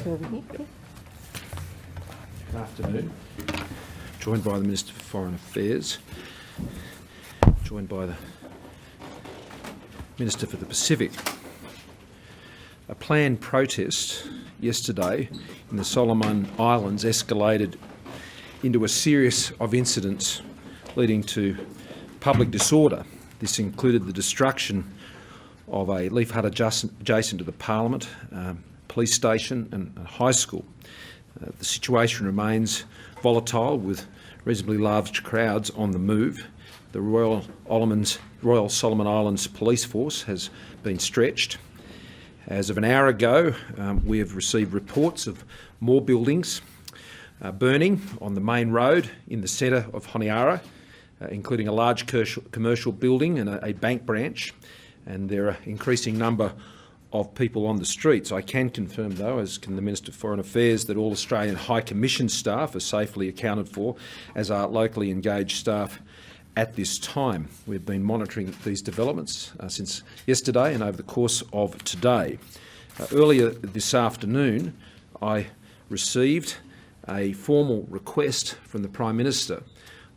over here. Good afternoon. Joined by the Minister for Foreign Affairs, joined by the Minister for the Pacific. A planned protest yesterday in the Solomon Islands escalated into a series of incidents leading to public disorder. This included the destruction of a leaf hut adjacent to the Parliament, police station and a high school. The situation remains volatile with reasonably large crowds on the move. The Royal Solomon Islands police force has been stretched. As of an hour ago, we have received reports of more buildings burning on the main road in the centre of Honiara, including a large commercial building and a bank branch, and there are an increasing number of people on the streets. I can confirm, though, as can the Minister for Foreign Affairs, that all Australian High Commission staff are safely accounted for, as are locally engaged staff at this time. We've been monitoring these developments since yesterday and over the course of today. Earlier this afternoon, I received a formal request from the Prime Minister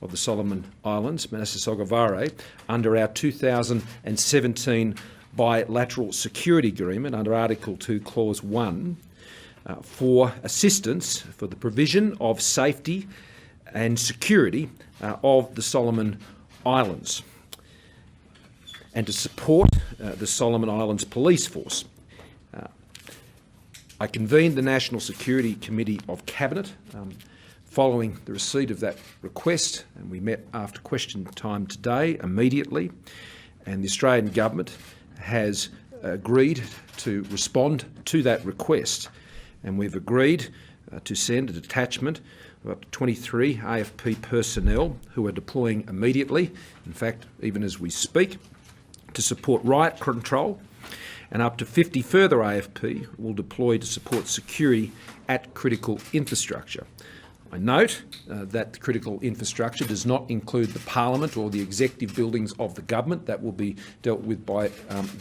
of the Solomon Islands, Minister Sogavare, under our 2017 bilateral security agreement under Article 2, Clause 1, for assistance for the provision of safety and security of the Solomon Islands and to support the Solomon Islands Police Force. I convened the National Security Committee of Cabinet following the receipt of that request, and we met after question time today immediately, and the Australian Government has agreed to respond to that request, and we've agreed to send a detachment of up to 23 AFP personnel who are deploying immediately, in fact even as we speak, to support riot control, and up to 50 further AFP will deploy to support security at critical infrastructure. I note that the critical infrastructure does not include the Parliament or the executive buildings of the government. That will be dealt with by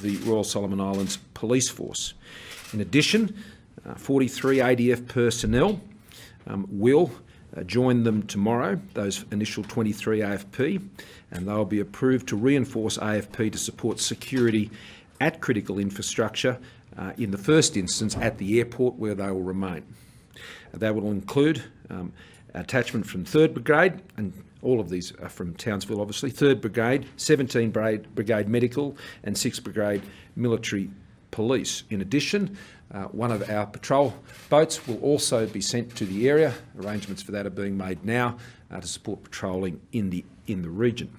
the Royal Solomon Islands Police Force. In addition, 43 ADF personnel will join them tomorrow, those initial 23 AFP, and they'll be approved to reinforce AFP to support security at critical infrastructure, in the first instance at the airport where they will remain. That will include attachment from 3rd Brigade, and all of these are from Townsville obviously, 3rd Brigade, 17 Brigade Medical and 6th Brigade Military Police. In addition, one of our patrol boats will also be sent to the area. Arrangements for that are being made now to support patrolling in the region.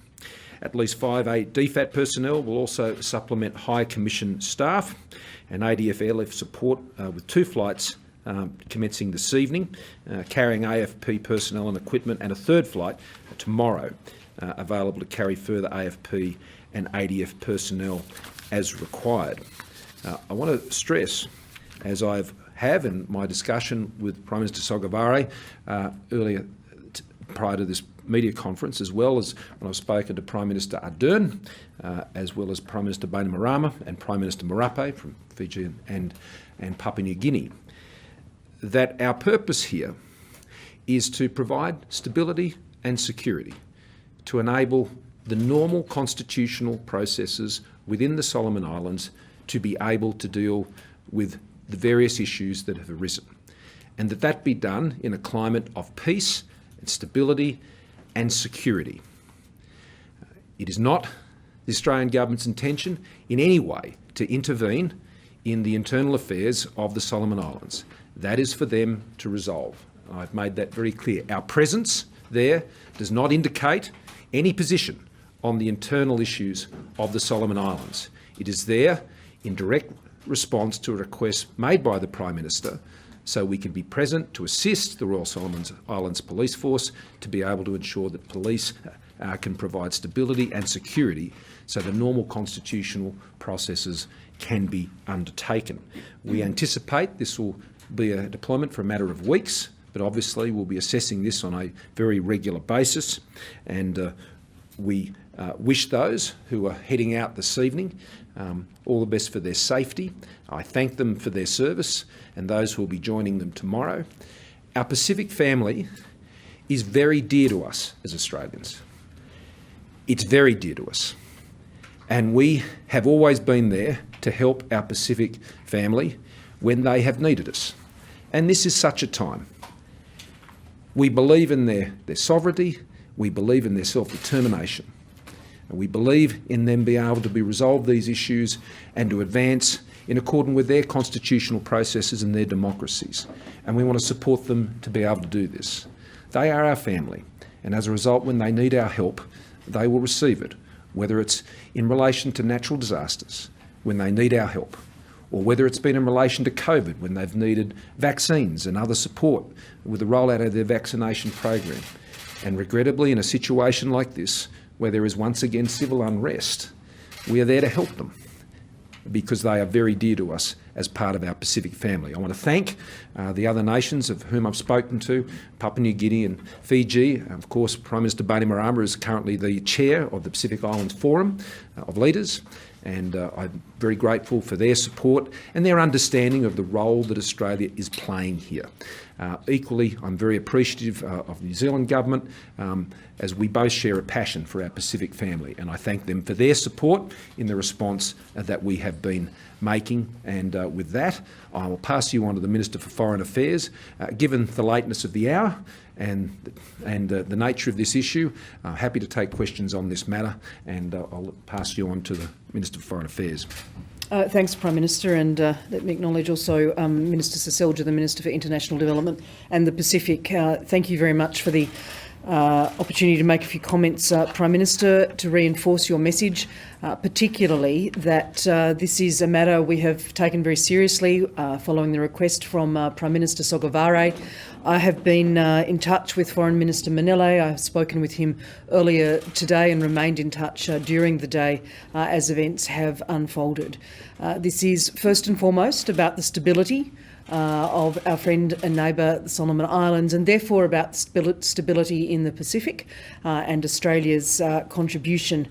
At least 5 DFAT personnel will also supplement High Commission staff, and ADF airlift support with 2 flights commencing this evening, carrying AFP personnel and equipment, and a 3rd flight tomorrow, available to carry further AFP and ADF personnel as required. I want to stress, as I have in my discussion with Prime Minister Sogavare earlier prior to this media conference, as well as when I've spoken to Prime Minister Ardern, as well as Prime Minister Bainimarama and Prime Minister Marape from Fiji and Papua New Guinea, that our purpose here is to provide stability and security to enable the normal constitutional processes within the Solomon Islands to be able to deal with the various issues that have arisen, and that be done in a climate of peace and stability and security. It is not the Australian Government's intention in any way to intervene in the internal affairs of the Solomon Islands. That is for them to resolve. I've made that very clear. Our presence there does not indicate any position on the internal issues of the Solomon Islands. It is there in direct response to a request made by the Prime Minister, so we can be present to assist the Royal Solomon Islands Police Force to be able to ensure that police can provide stability and security so the normal constitutional processes can be undertaken. We anticipate this will be a deployment for a matter of weeks, but obviously we'll be assessing this on a very regular basis, and we wish those who are heading out this evening all the best for their safety. I thank them for their service and those who will be joining them tomorrow. Our Pacific family is very dear to us as Australians. It's very dear to us. And we have always been there to help our Pacific family when they have needed us. And this is such a time. We believe in their sovereignty, we believe in their self-determination, and we believe in them being able to resolve these issues and to advance in accordance with their constitutional processes and their democracies. And we want to support them to be able to do this. They are our family, and as a result, when they need our help, they will receive it, whether it's in relation to natural disasters, when they need our help, or whether it's been in relation to COVID, when they've needed vaccines and other support with the rollout of their vaccination program. And regrettably, in a situation like this, where there is once again civil unrest, we are there to help them because they are very dear to us as part of our Pacific family. I want to thank the other nations of whom I've spoken to, Papua New Guinea and Fiji. Of course, Prime Minister Bainimarama is currently the chair of the Pacific Islands Forum of Leaders, and I'm very grateful for their support and their understanding of the role that Australia is playing here. Equally, I'm very appreciative of the New Zealand government as we both share a passion for our Pacific family, and I thank them for their support in the response that we have been making. And with that, I will pass you on to the Minister for Foreign Affairs. Given the lateness of the hour and the nature of this issue, I'm happy to take questions on this matter, and I'll pass you on to the Minister for Foreign Affairs. Thanks, Prime Minister, and let me acknowledge also Minister Seselja, the Minister for International Development and the Pacific. Thank you very much for the opportunity to make a few comments, Prime Minister, to reinforce your message, particularly that this is a matter we have taken very seriously following the request from Prime Minister Sogavare. I have been in touch with Foreign Minister Manele. I've spoken with him earlier today and remained in touch during the day as events have unfolded. This is first and foremost about the stability of our friend and neighbour, the Solomon Islands, and therefore about stability in the Pacific, and Australia's contribution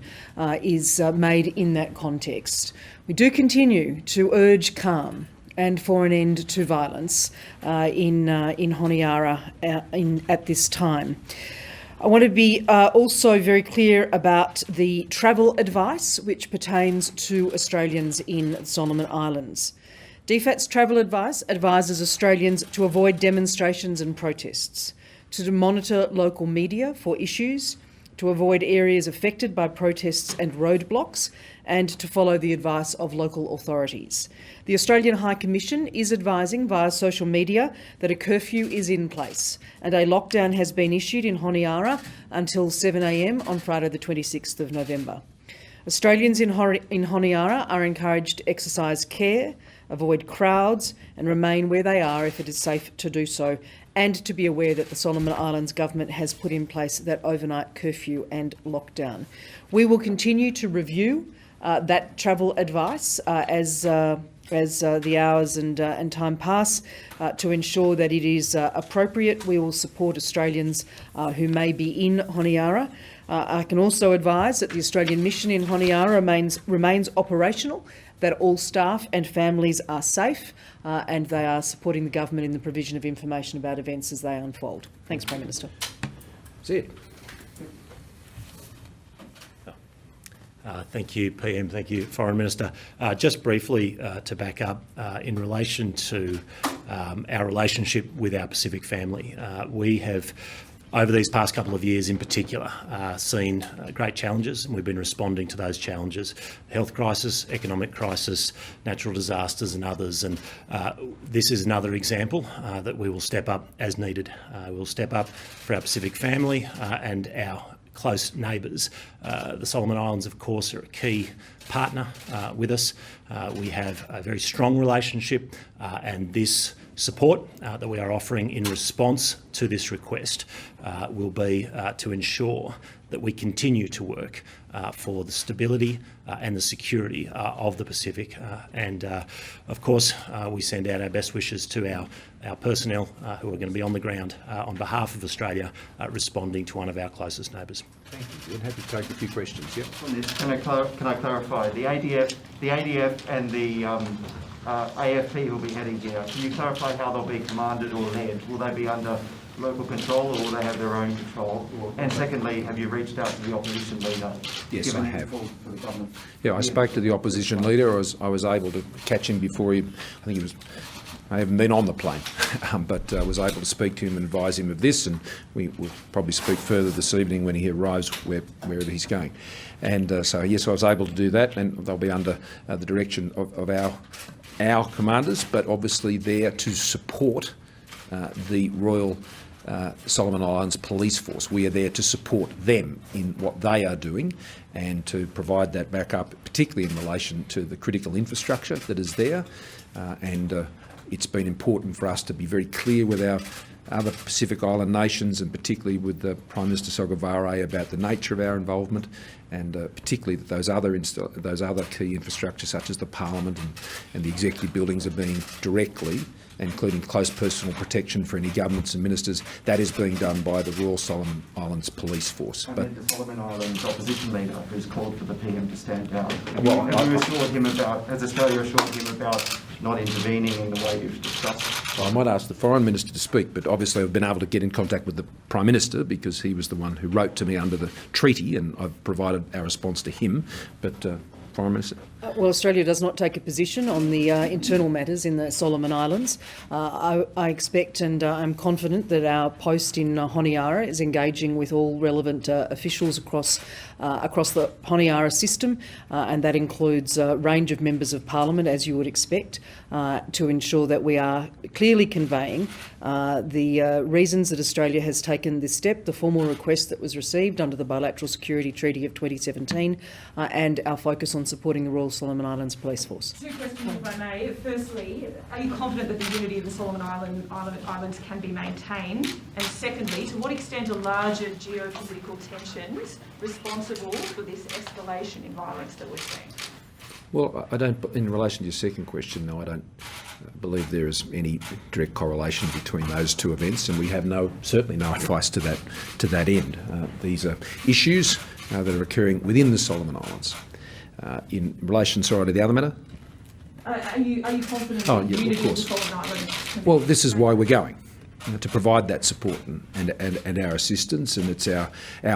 is made in that context. We do continue to urge calm and for an end to violence in Honiara at this time. I want to be also very clear about the travel advice which pertains to Australians in the Solomon Islands. DFAT's travel advice advises Australians to avoid demonstrations and protests, to monitor local media for issues, to avoid areas affected by protests and roadblocks, and to follow the advice of local authorities. The Australian High Commission is advising via social media that a curfew is in place and a lockdown has been issued in Honiara until 7 a.m. on Friday the 26th of November. Australians in Honiara are encouraged to exercise care, avoid crowds and remain where they are if it is safe to do so, and to be aware that the Solomon Islands government has put in place that overnight curfew and lockdown. We will continue to review that travel advice as the hours and time pass to ensure that it is appropriate. We will support Australians who may be in Honiara. I can also advise that the Australian mission in Honiara remains operational, that all staff and families are safe, and they are supporting the government in the provision of information about events as they unfold. Thanks, Prime Minister. That's it. Thank you, PM. Thank you, Foreign Minister. Just briefly to back up in relation to our relationship with our Pacific family, we have, over these past couple of years in particular, seen great challenges, and we've been responding to those challenges: health crisis, economic crisis, natural disasters and others. And this is another example that we will step up as needed. We'll step up for our Pacific family and our close neighbours. The Solomon Islands, of course, are a key partner with us. We have a very strong relationship, and this support that we are offering in response to this request will be to ensure that we continue to work for the stability and the security of the Pacific. And of course, we send out our best wishes to our personnel who are going to be on the ground on behalf of Australia responding to one of our closest neighbours. Thank you. I'm happy to take a few questions. Yep. On this, can I clarify? The ADF and the AFP will be heading here. Can you clarify how they'll be commanded or led? Will they be under local control or will they have their own control? And secondly, have you reached out to the opposition leader? Yes, I have. For the government? Yeah, I spoke to the opposition leader. I was able to catch him before he, I think he was, I haven't been on the plane, but was able to speak to him and advise him of this, and we will probably speak further this evening when he arrives wherever he's going. And so, yes, I was able to do that, and they'll be under the direction of our commanders, but obviously there to support the Royal Solomon Islands Police Force. We are there to support them in what they are doing and to provide that backup, particularly in relation to the critical infrastructure that is there. It's been important for us to be very clear with our other Pacific Island nations, and particularly with the Prime Minister Scott Morrison, about the nature of our involvement, and particularly that those other key infrastructure, such as the Parliament and the executive buildings, are being directly, including close personal protection for any governments and ministers, that is being done by the Royal Solomon Islands Police Force. But the Solomon Islands opposition leader who's called for the PM to stand down. Has Australia assured him about not intervening in the way you've discussed? Well, I might ask the Foreign Minister to speak, but obviously I've been able to get in contact with the Prime Minister because he was the one who wrote to me under the treaty, and I've provided our response to him. But Foreign Minister? Well, Australia does not take a position on the internal matters in the Solomon Islands. I expect and I'm confident that our post in Honiara is engaging with all relevant officials across the Honiara system, and that includes a range of members of Parliament, as you would expect, to ensure that we are clearly conveying the reasons that Australia has taken this step, the formal request that was received under the Bilateral Security Treaty of 2017, and our focus on supporting the Royal Solomon Islands Police Force. Two questions, if I may. Firstly, are you confident that the unity of the Solomon Islands can be maintained? And secondly, to what extent are larger geopolitical tensions responsible for this escalation in violence that we're seeing? Well, I don't. In relation to your second question, no, I don't believe there is any direct correlation between those two events, and we have certainly no advice to that end. These are issues that are occurring within the Solomon Islands. In relation, sorry, to the other matter? Are you confident Oh, that yeah, the unity of of the course. Solomon Islands can Well, be this is why we're going, to provide that support and our assistance, and it's our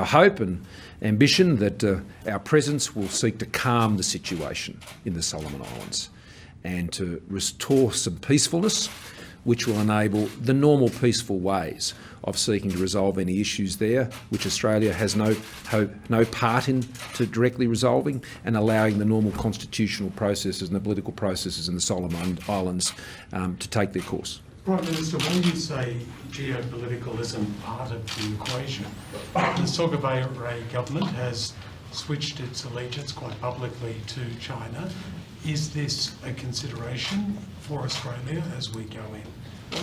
hope and ambition that our presence will seek to calm the situation in the Solomon Islands and to restore some peacefulness, which will enable the normal peaceful ways of seeking to resolve any issues there, which Australia has no part in to directly resolving, and allowing the normal constitutional processes and the political processes in the Solomon Islands to take their course. Prime Minister, when you say geopolitical isn't part of the equation, the Sogavare government has switched its allegiance quite publicly to China. Is this a consideration for Australia as we go in?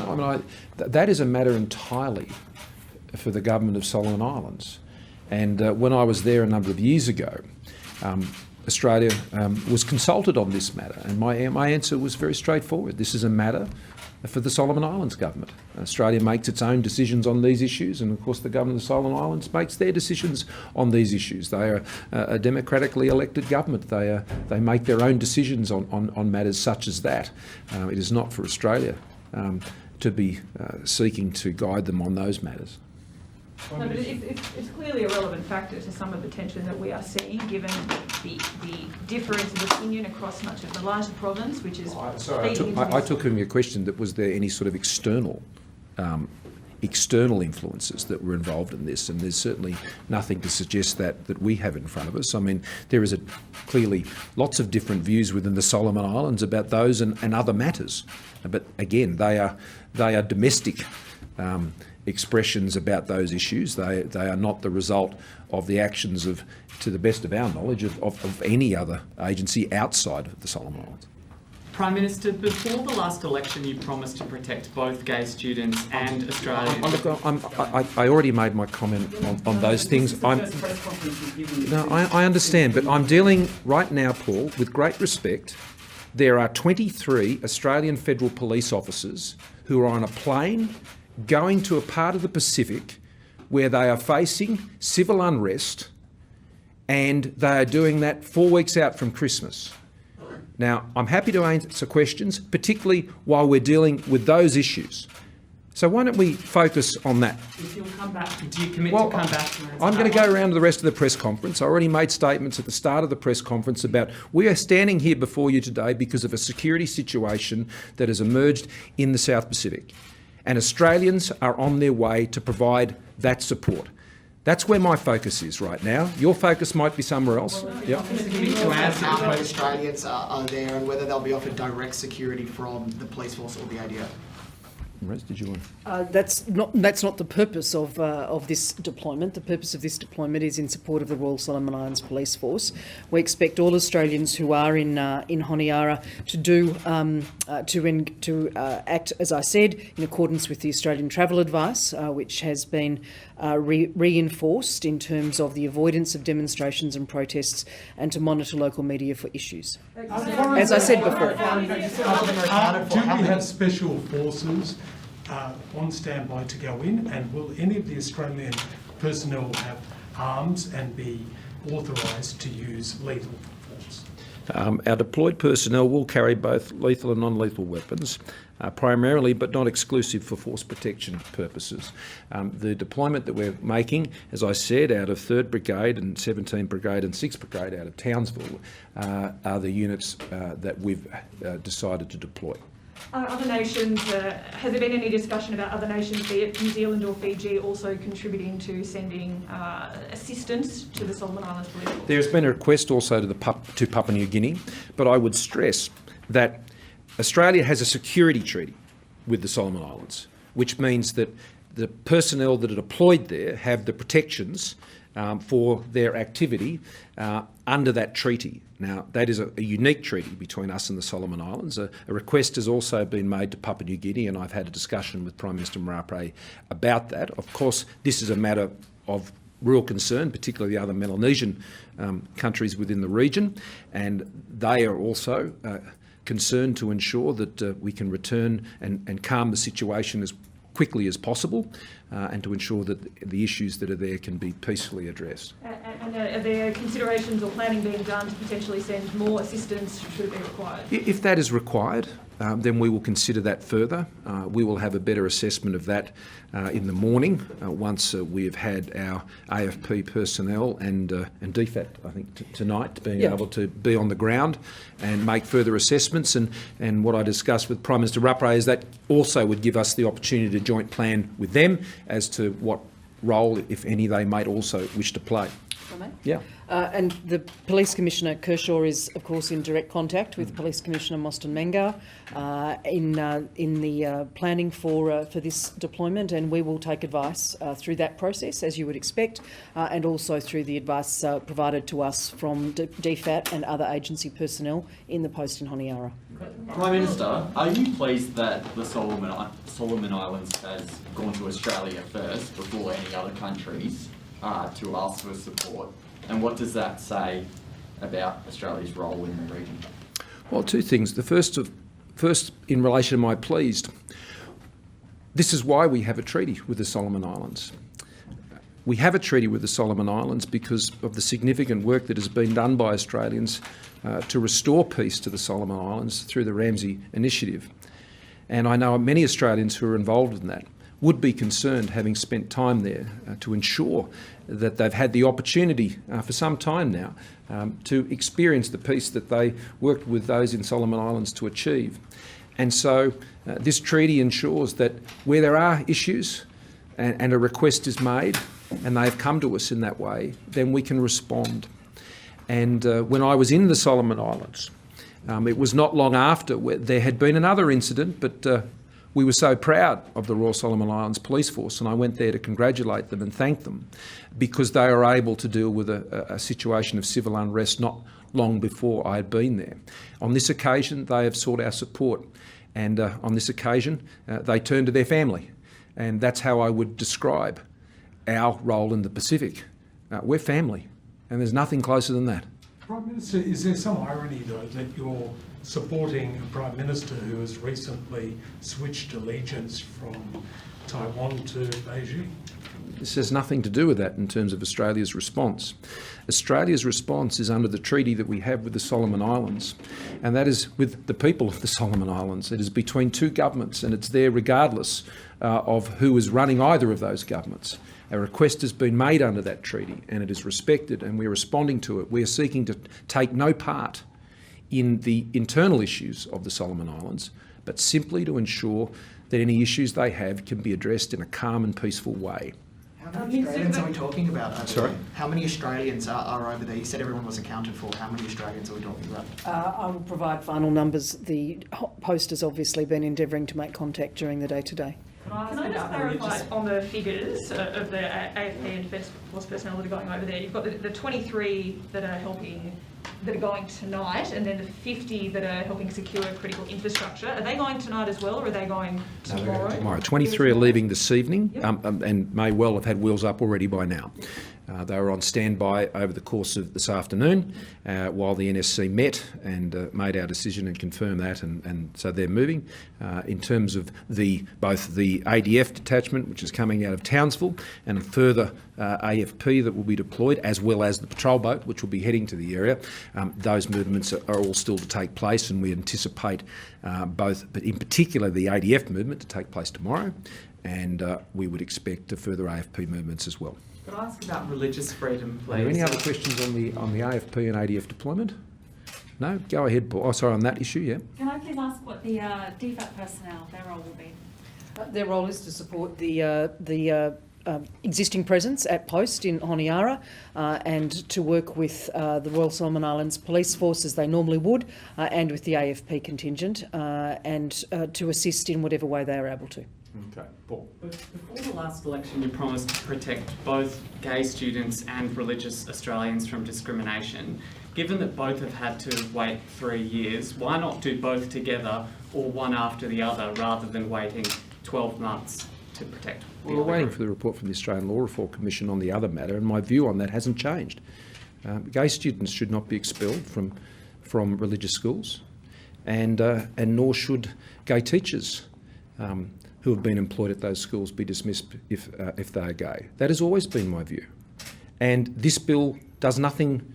I mean, that is a matter entirely for the government of Solomon Islands. And when I was there a number of years ago, Australia was consulted on this matter, and my answer was very straightforward. This is a matter for the Solomon Islands government. Australia makes its own decisions on these issues, and of course the government of the Solomon Islands makes their decisions on these issues. They are a democratically elected government. They make their own decisions on matters such as that. It is not for Australia to be seeking to guide them on those matters. No, but it's clearly a relevant factor to some of the tension that we are seeing, given the difference of opinion across much of the larger province, which is feeding into I this. took from your question that was there any sort of external influences that were involved in this, and there's certainly nothing to suggest that we have in front of us. I mean, there is clearly lots of different views within the Solomon Islands about those and other matters, but again, they are domestic expressions about those issues. They are not the result of the actions of, to the best of our knowledge, of any other agency outside of the Solomon Islands. Prime Minister, before the last election, you promised to protect both gay students and Australians. I already made my comment on those things. I understand, but I'm dealing right now, Paul, with great respect. There are 23 Australian Federal Police officers who are on a plane going to a part of the Pacific where they are facing civil unrest, and they are doing that 4 weeks out from Christmas. Now, I'm happy to answer questions, particularly while we're dealing with those issues. So why don't we focus on that? If you'll come back, do you commit to come back? I'm going to go around to the rest of the press conference. I already made statements at the start of the press conference about we are standing here before you today because of a security situation that has emerged in the South Pacific. And Australians are on their way to provide that support. That's where my focus is right now. Your focus might be somewhere else. How many Australians are there, and whether they'll be offered direct security from the police force or the ADF? Did you want? That's not the purpose of this deployment. The purpose of this deployment is in support of the Royal Solomon Islands Police Force. We expect all Australians who are in Honiara to act, as I said, in accordance with the Australian Travel Advice, which has been reinforced in terms of the avoidance of demonstrations and protests, and to monitor local media for issues. As I said before. Do we have special forces on standby to go in, and will any of the Australian personnel have arms and be authorised to use lethal force? Our deployed personnel will carry both lethal and non-lethal weapons, primarily but not exclusive for force protection purposes. The deployment that we're making, as I said, out of 3rd Brigade and 17th Brigade and 6th Brigade out of Townsville are the units that we've decided to deploy. Other nations, has there been any discussion about other nations, be it New Zealand or Fiji, also contributing to sending assistance to the Solomon Islands Police Force? There's been a request also to Papua New Guinea, but I would stress that Australia has a security treaty with the Solomon Islands, which means that the personnel that are deployed there have the protections for their activity under that treaty. Now, that is a unique treaty between us and the Solomon Islands. A request has also been made to Papua New Guinea, and I've had a discussion with Prime Minister Marape about that. Of course, this is a matter of real concern, particularly the other Melanesian countries within the region, and they are also concerned to ensure that we can return and calm the situation as quickly as possible, and to ensure that the issues that are there can be peacefully addressed. And are there considerations or planning being done to potentially send more assistance should it be required? If that is required, then we will consider that further. We will have a better assessment of that in the morning once we have had our AFP personnel and DFAT, I think, tonight, being able to be on the ground and make further assessments. And what I discussed with Prime Minister Marape is that also would give us the opportunity to joint plan with them as to what role, if any, they might also wish to play. Yeah. And the Police Commissioner Kershaw is, of course, in direct contact with Police Commissioner Mostyn Mangar in the planning for this deployment, and we will take advice through that process, as you would expect, and also through the advice provided to us from DFAT and other agency personnel in the post in Honiara. Prime Minister, are you pleased that the Solomon Islands has gone to Australia first before any other countries to ask for support? And what does that say about Australia's role in the region? Well, two things. The first, in relation to my pleased, this is why we have a treaty with the Solomon Islands. We have a treaty with the Solomon Islands because of the significant work that has been done by Australians to restore peace to the Solomon Islands through the Ramsay Initiative. And I know many Australians who are involved in that would be concerned, having spent time there, to ensure that they've had the opportunity for some time now to experience the peace that they worked with those in Solomon Islands to achieve. And so this treaty ensures that where there are issues and a request is made and they've come to us in that way, then we can respond. And when I was in the Solomon Islands, it was not long after where there had been another incident, but we were so proud of the Royal Solomon Islands Police Force, and I went there to congratulate them and thank them because they are able to deal with a situation of civil unrest not long before I had been there. On this occasion, they have sought our support, and on this occasion, they turned to their family, and that's how I would describe our role in the Pacific. We're family, and there's nothing closer than that. Prime Minister, is there some irony, though, that you're supporting a Prime Minister who has recently switched allegiance from Taiwan to Beijing? This has nothing to do with that in terms of Australia's response. Australia's response is under the treaty that we have with the Solomon Islands, and that is with the people of the Solomon Islands. It is between two governments, and it's there regardless of who is running either of those governments. A request has been made under that treaty, and it is respected, and we're responding to it. We are seeking to take no part in the internal issues of the Solomon Islands, but simply to ensure that any issues they have can be addressed in a calm and peaceful way. How many Australians are we talking about over Sorry? there? How many Australians are over there? You said everyone was accounted for. How many Australians are we talking about? I will provide final numbers. The Post has obviously been endeavouring to make contact during the day today. Can I just clarify on the figures of the AFP and Defence Force personnel that are going over there? You've got the 23 that are helping, that are going tonight, and then the 50 that are helping secure critical infrastructure. Are they going tonight as well, or are they going tomorrow? Tomorrow. 23 are leaving this evening, and may well have had wheels up already by now. They were on standby over the course of this afternoon while the NSC met and made our decision and confirmed that, and so they're moving. In terms of both the ADF detachment, which is coming out of Townsville, and a further AFP that will be deployed, as well as the patrol boat, which will be heading to the area, those movements are all still to take place, and we anticipate both, but in particular the ADF movement, to take place tomorrow, and we would expect further AFP movements as well. Could I ask about religious freedom, please? Are there any other questions on the AFP and ADF deployment? No? Go ahead, Paul. Oh, sorry, on that issue, yeah. Can I please ask what the DFAT personnel, their role will be? Their role is to support the existing presence at post in Honiara and to work with the Royal Solomon Islands Police Force as they normally would and with the AFP contingent and to assist in whatever way they are able to. Okay, Paul. Before the last election, you promised to protect both gay students and religious Australians from discrimination. Given that both have had to wait 3 years, why not do both together or one after the other rather than waiting 12 months to protect the Well, we're other waiting group? for the report from the Australian Law Reform Commission on the other matter, and my view on that hasn't changed. Gay students should not be expelled from religious schools, and nor should gay teachers who have been employed at those schools be dismissed if they are gay. That has always been my view. And this bill does nothing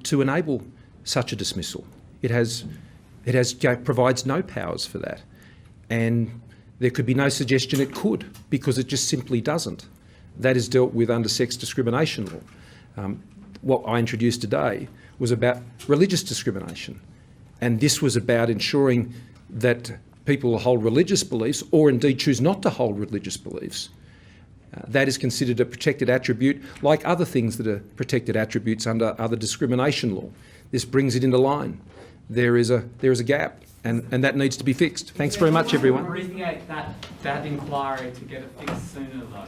to enable such a dismissal. It provides no powers for that. And there could be no suggestion it could, because it just simply doesn't. That is dealt with under sex discrimination law. What I introduced today was about religious discrimination. And this was about ensuring that people who hold religious beliefs, or indeed choose not to hold religious beliefs, that is considered a protected attribute, like other things that are protected attributes under other discrimination law. This brings it into line. There is a gap, and that needs to be fixed. Thanks very much, everyone. Abbreviate that inquiry to get it fixed sooner, though.